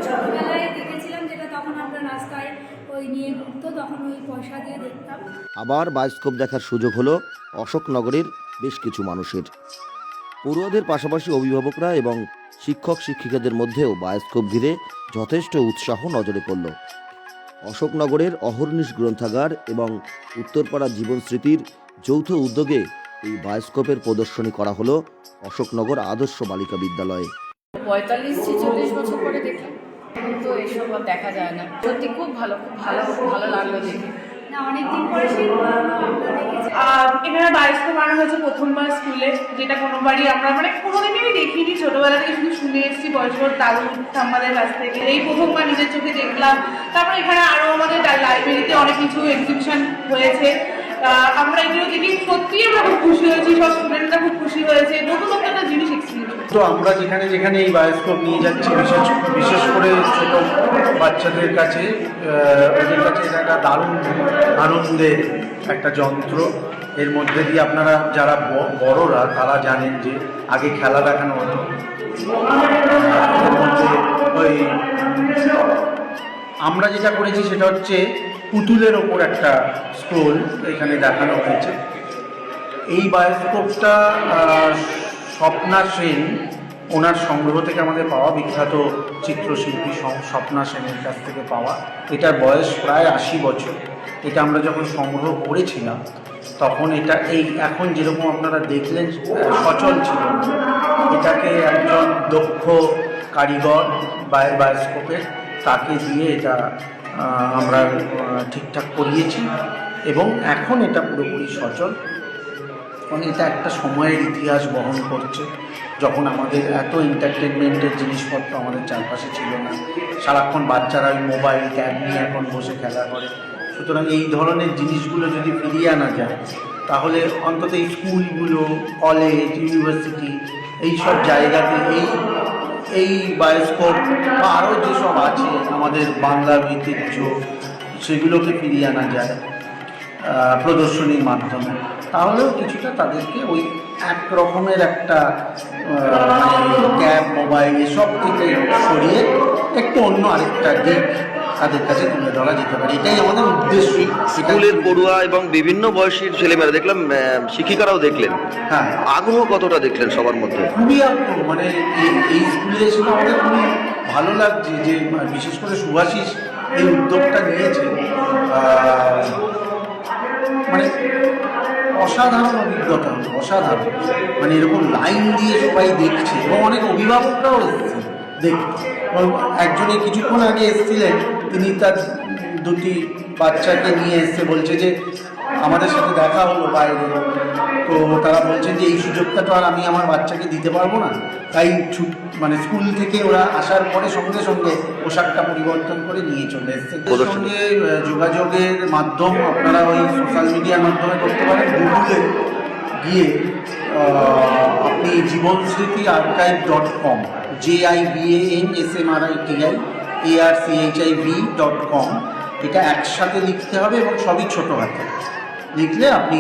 ছোটবেলায় দেখেছিলাম, যেটা তখন আমরা রাস্তায় ওই নিয়ে ঘুরতো, তখন ওই পয়সা দিয়ে দেখতাম। আবার বায়োস্কোপ দেখার সুযোগ হলো অশোকনগরের বেশ কিছু মানুষের। পড়ুয়াদের পাশাপাশি অভিভাবকরা এবং শিক্ষক শিক্ষিকাদের মধ্যেও বায়োস্কোপ ঘিরে যথেষ্ট উৎসাহ নজরে পড়ল। অশোকনগরের অহর্নিশ গ্রন্থাগার এবং উত্তরপাড়া জীবন স্মৃতির যৌথ উদ্যোগে এই বায়োস্কোপের প্রদর্শনী করা হলো অশোকনগর আদর্শ বালিকা বিদ্যালয়ে। 45-40 বছর পরে দেখলাম, তো এসব আর দেখা যায় না। সত্যি খুব ভালো, খুব ভালো ভালো লাগলো দেখে। না, অনেকদিন পরে সেই পুরনো আমরা দেখেছি। এখানে বায়োস্কোপ আনা হয়েছে প্রথমবার স্কুলে, যেটা কোনোবারই আমরা কোনোদিনই দেখিনি। ছোটবেলা থেকে শুধু শুনে এসেছি বয়স্ক দাদু ঠাম্মাদের কাছ থেকে, এই প্রথমবার নিজের চোখে দেখলাম। তারপর এখানে আরও আমাদের লাইব্রেরিতে অনেক কিছু এক্সিবিশন হয়েছে, আমরা এগুলো দেখি সত্যিই আমরা খুব খুশি হয়েছি, সব স্টুডেন্টরা খুব খুশি হয়েছে, নতুন নতুন একটা জিনিস এক্সপিরিয়েন্স। তো আমরা যেখানে যেখানে এই বায়োস্কোপ নিয়ে যাচ্ছি, বিশেষ করে ছোট বাচ্চাদের কাছে, ওদের কাছে এটা একটা দারুণ আনন্দের একটা যন্ত্র। এর মধ্যে দিয়ে আপনারা যারা বড়রা তারা জানেন যে আগে খেলা দেখানো হতো, এর মধ্যে ওই আমরা যেটা করেছি সেটা হচ্ছে পুতুলের ওপর একটা স্ক্রোল এখানে দেখানো হয়েছে। এই বায়োস্কোপটা স্বপ্না সেন ওনার সংগ্রহ থেকে আমাদের পাওয়া, বিখ্যাত চিত্রশিল্পী স্বপ্না সেনের কাছ থেকে পাওয়া। এটার বয়স প্রায় 80 বছর। এটা আমরা যখন সংগ্রহ করেছিলাম তখন এটা এখন যেরকম আপনারা দেখলেন সচল ছিল, এটাকে একজন দক্ষ কারিগর বায়োস্কোপের তাকে দিয়ে এটা আমরা ঠিকঠাক করিয়েছি এবং এখন এটা পুরোপুরি সচল। কারণ এটা একটা সময়ের ইতিহাস বহন করছে, যখন আমাদের এত এন্টারটেনমেন্টের জিনিসপত্র আমাদের চারপাশে ছিল না। সারাক্ষণ বাচ্চারা ওই মোবাইল ট্যাব নিয়ে এখন বসে খেলা করে। সুতরাং এই ধরনের জিনিসগুলো যদি ফিরিয়ে আনা যায় তাহলে অন্তত এই স্কুলগুলো, কলেজ, ইউনিভার্সিটি এইসব জায়গাতে এই বায়োস্কোপ বা আরও যেসব আছে আমাদের বাংলার ঐতিহ্য সেগুলোকে ফিরিয়ে আনা যায় প্রদর্শনীর মাধ্যমে, তাহলেও কিছুটা তাদেরকে ওই এক রকমের একটা ট্যাব, মোবাইল এসব থেকে সরিয়ে একটু অন্য আরেকটা দিক তাদের কাছে তুলে ধরা যেতে পারে। এটাই আমাদের উদ্দেশ্য। স্কুলের পড়ুয়া এবং বিভিন্ন বয়সীর ছেলেমেয়েরা দেখলাম, শিক্ষিকারাও দেখলেন। হ্যাঁ, আগ্রহ কতটা দেখলেন সবার মধ্যে? খুবই আগ্রহ। মানে এই স্কুলে এসে আমাদের খুবই ভালো লাগছে যে বিশেষ করে সুভাষিস এই উদ্যোগটা নিয়েছে। মানে অসাধারণ অভিজ্ঞতা, অসাধারণ। মানে এরকম লাইন দিয়ে সবাই দেখছে এবং অনেক অভিভাবকরাও এসেছে দেখতে। একজনে কিছুক্ষণ আগে এসেছিলেন, তিনি তার দুটি বাচ্চাকে নিয়ে এসছে, বলছে যে আমাদের সাথে দেখা হলো বাইরে, তো তারা বলছেন যে এই সুযোগটা তো আর আমি আমার বাচ্চাকে দিতে পারবো না, তাই মানে স্কুল থেকে ওরা আসার পরে সঙ্গে সঙ্গে পোশাকটা পরিবর্তন করে নিয়ে চলে এসছে। এর সঙ্গে যোগাযোগের মাধ্যম আপনারা ওই সোশ্যাল মিডিয়ার মাধ্যমে করতে পারেন। গুগলে গিয়ে আপনি জীবনস্মৃতি archive.com, JIBANSMRITI ARCHIV.com, এটা একসাথে লিখতে হবে এবং সবই ছোট হাতে লিখলে আপনি